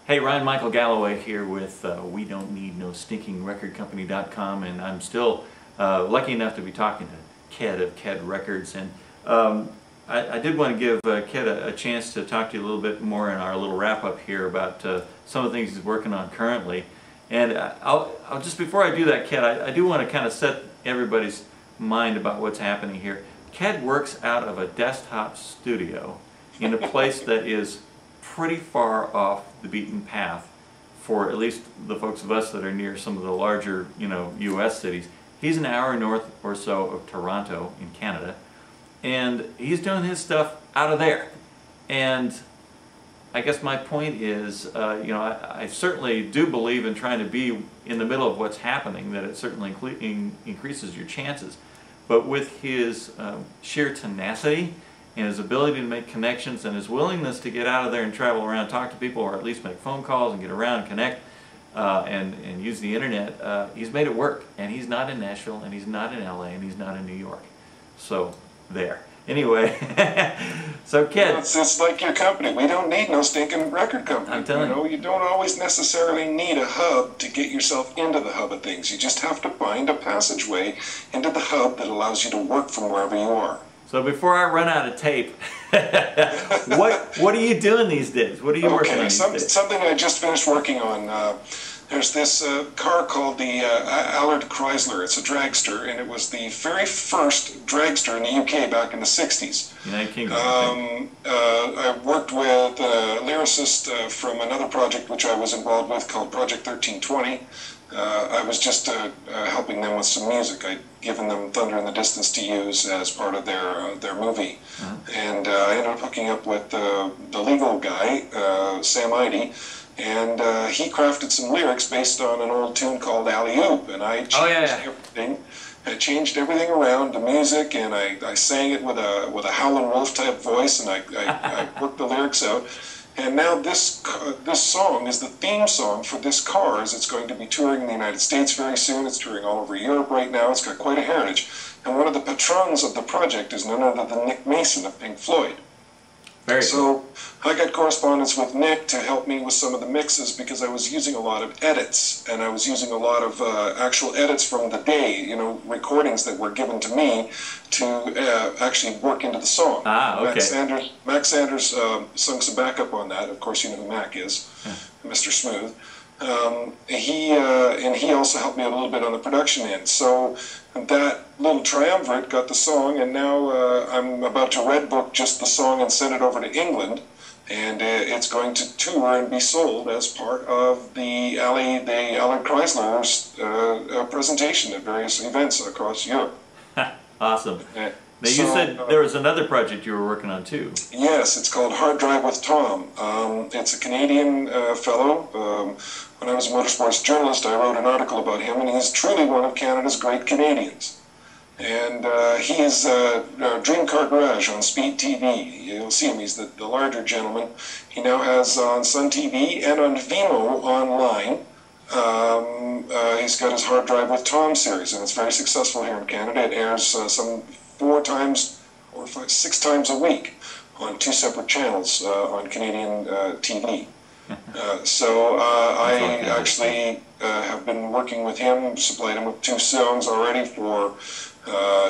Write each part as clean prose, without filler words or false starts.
Hey, Ryan Michael Galloway here with We Don't Need No Stinking Record Company.com, and I'm still lucky enough to be talking to Ked of Ked Records. And I did want to give Ked a chance to talk to you a little bit more in our little wrap up here about some of the things he's working on currently. And I'll just, before I do that, Ked, I do want to kind of set everybody's mind about what's happening here. Ked works out of a desktop studio in a place that is pretty far off the beaten path for at least the folks of us that are near some of the larger, U.S. cities. He's an hour north or so of Toronto in Canada, and he's doing his stuff out of there. And I guess my point is, I certainly do believe in trying to be in the middle of what's happening, that it certainly increases your chances. But with his sheer tenacity and his ability to make connections and his willingness to get out of there and travel around, talk to people, or at least make phone calls and get around and connect and use the internet, he's made it work. And he's not in Nashville, and he's not in LA, and he's not in New York. So, there. Anyway, so Ked. It's like your company. We don't need no stinking record company. I'm telling you. You don't always necessarily need a hub to get yourself into the hub of things. You just have to find a passageway into the hub that allows you to work from wherever you are. So before I run out of tape, what are you doing these days? What are you working on these days? Something I just finished working on. There's this car called the Allard Chrysler. It's a dragster, and it was the very first dragster in the UK back in the 60s. United Kingdom. I worked with a lyricist from another project which I was involved with called Project 1320. I was just helping them with some music. I'd given them Thunder in the Distance to use as part of their movie. And I ended up hooking up with the legal guy, Sam Idy, and he crafted some lyrics based on an old tune called Alley Oop, and I changed everything. I changed everything around the music, and I sang it with a Howlin' Wolf type voice, and I worked the lyrics out. And now this song is the theme song for this car, as it's going to be touring the United States very soon. It's touring all over Europe right now. It's got quite a heritage. And one of the patrons of the project is none other than Nick Mason of Pink Floyd. So I got correspondence with Nick to help me with some of the mixes, because I was using a lot of edits, and I was using a lot of actual edits from the day, recordings that were given to me to actually work into the song. Okay. Max Sanders sung some backup on that. Of course, you know who Mac is, Mr. Smooth. He also helped me a little bit on the production end. So that little triumvirate got the song, and now I'm about to red book just the song and send it over to England, and it's going to tour and be sold as part of the Allard Chrysler's presentation at various events across Europe. Awesome. Now you said there was another project you were working on too. Yes, it's called Hard Drive with Tom. It's a Canadian fellow. When I was a motorsports journalist, I wrote an article about him, and he's truly one of Canada's great Canadians. And he is Dream Car Garage on Speed TV. You'll see him. He's the larger gentleman. He now has on Sun TV and on Vimeo online. He's got his Hard Drive with Tom series, and it's very successful here in Canada. It airs some 4 times or 6 times a week on 2 separate channels on Canadian TV. So I actually have been working with him, supplied him with 2 songs already for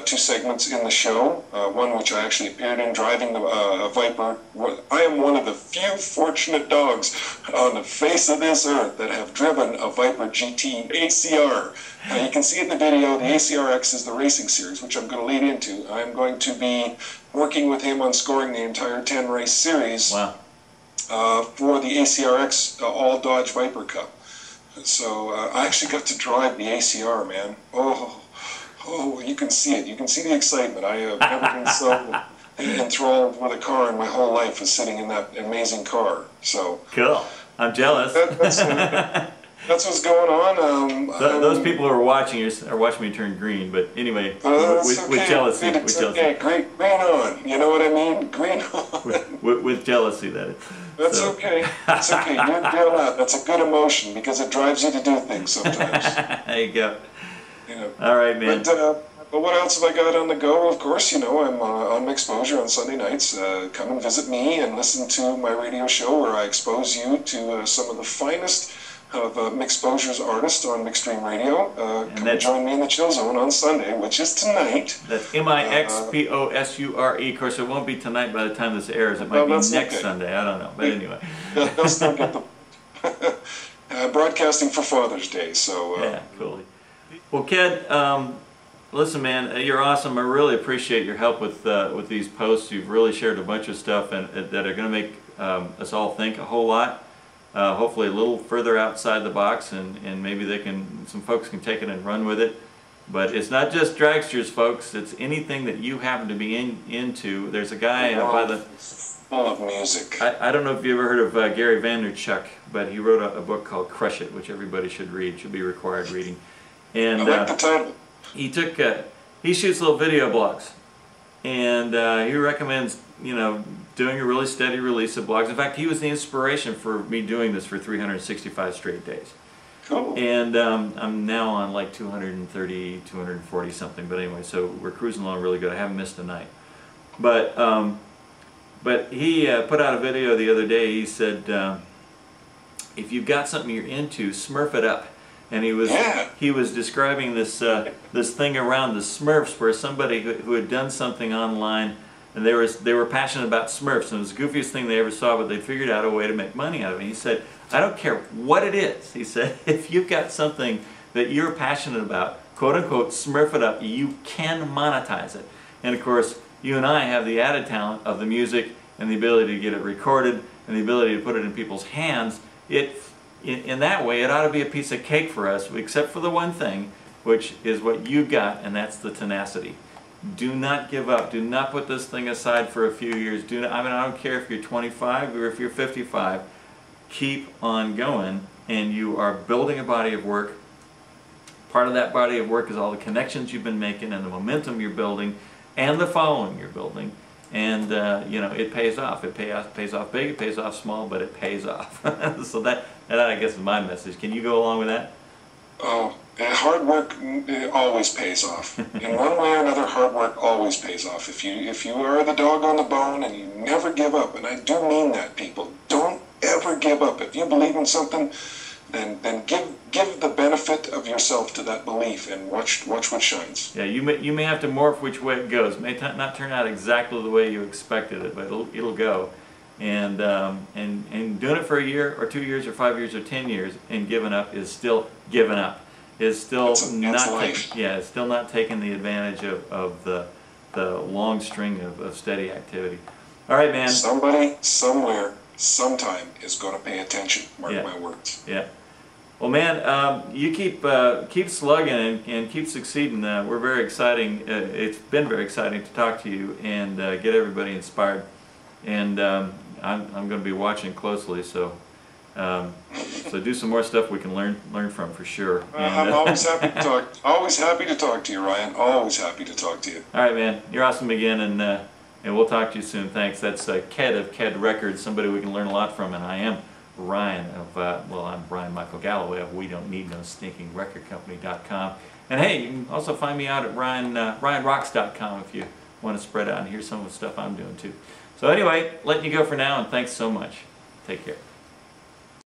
2 segments in the show. One which I actually appeared in, driving a Viper. I am one of the few fortunate dogs on the face of this earth that have driven a Viper GT ACR. You can see in the video, the ACRX is the racing series, which I'm going to lead into. I'm going to be working with him on scoring the entire 10-race series. Wow. For the ACRX All Dodge Viper Cup. So I actually got to drive the ACR, man. Oh, you can see it. You can see the excitement. I have never been so enthralled with a car in my whole life as sitting in that amazing car. So cool. I'm jealous. That's what's going on. Those people who are watching me turn green, but anyway, with jealousy. Okay, green on. You know what I mean? Green on. With jealousy, that is. That's okay. That's okay. You're allowed. That's a good emotion because it drives you to do things sometimes. There you go. All right, man. But Well, what else have I got on the go? Of course, you know, I'm on Mixposure on Sunday nights. Come and visit me and listen to my radio show where I expose you to some of the finest of Mixposure's artists on Mixstream Radio. Come and join me in the Chill Zone on Sunday, which is tonight. That's Mixposure. Of course, it won't be tonight by the time this airs. It might be next Sunday. I don't know. But anyway. They'll still get the broadcasting for Father's Day. So yeah, cool. Well, Ked, listen, man, you're awesome. I really appreciate your help with these posts. You've really shared a bunch of stuff that are going to make us all think a whole lot. Hopefully a little further outside the box, and maybe some folks can take it and run with it. But it's not just dragsters, folks. It's anything that you happen to be into. There's a guy by the... Full of music. I don't know if you ever heard of Gary Vaynerchuk, but he wrote a book called Crush It, which everybody should read. Should be required reading. And I like the title. He shoots little video blogs, and he recommends, you know, doing a really steady release of blogs. In fact, he was the inspiration for me doing this for 365 straight days. Cool. And I'm now on like 230, 240 something. But anyway, so we're cruising along really good. I haven't missed a night. But he put out a video the other day. He said, if you've got something you're into, smurf it up. And he was describing this thing around the Smurfs, where somebody who had done something online, and they were passionate about Smurfs, and it was the goofiest thing they ever saw, but they figured out a way to make money out of it. He said, I don't care what it is. He said, if you've got something that you're passionate about, quote unquote, smurf it up, you can monetize it. And of course, you and I have the added talent of the music and the ability to get it recorded and the ability to put it in people's hands. In that way, it ought to be a piece of cake for us, except for the one thing, which is what you got, and that's the tenacity. Do not give up. Do not put this thing aside for a few years. I don't care if you're 25 or if you're 55. Keep on going, and you are building a body of work. Part of that body of work is all the connections you've been making and the momentum you're building and the following you're building. And you know, it pays off. It pays off big, it pays off small, but it pays off. So that I guess is my message. Can you go along with that? Oh, hard work always pays off. In one way or another, hard work always pays off. If you are the dog on the bone and you never give up, and I do mean that, people, don't ever give up. If you believe in something, then give the benefit of yourself to that belief and watch what shines. Yeah, you may have to morph which way it goes. It may not turn out exactly the way you expected it, but it'll go. And doing it for a year or 2 years or 5 years or 10 years and giving up is still giving up. Is still it's still not taking the advantage of the long string of steady activity. All right, man. Somebody, somewhere, sometime is going to pay attention. Mark my words. Yeah. Well, man, you keep slugging and keep succeeding. We're very exciting. It's been very exciting to talk to you and get everybody inspired. And I'm going to be watching closely. So do some more stuff we can learn from for sure. I'm always happy to talk. Always happy to talk to you, Ryan. Always happy to talk to you. All right, man. You're awesome again, and we'll talk to you soon. Thanks. That's Ked of Ked Records, somebody we can learn a lot from, and I am Ryan of I'm Brian Michael Galloway of We Don't Need No Stinking Record Company.com. And hey, you can also find me out at RyanRocks.com if you want to spread out and hear some of the stuff I'm doing too. So anyway, letting you go for now, and thanks so much. Take care.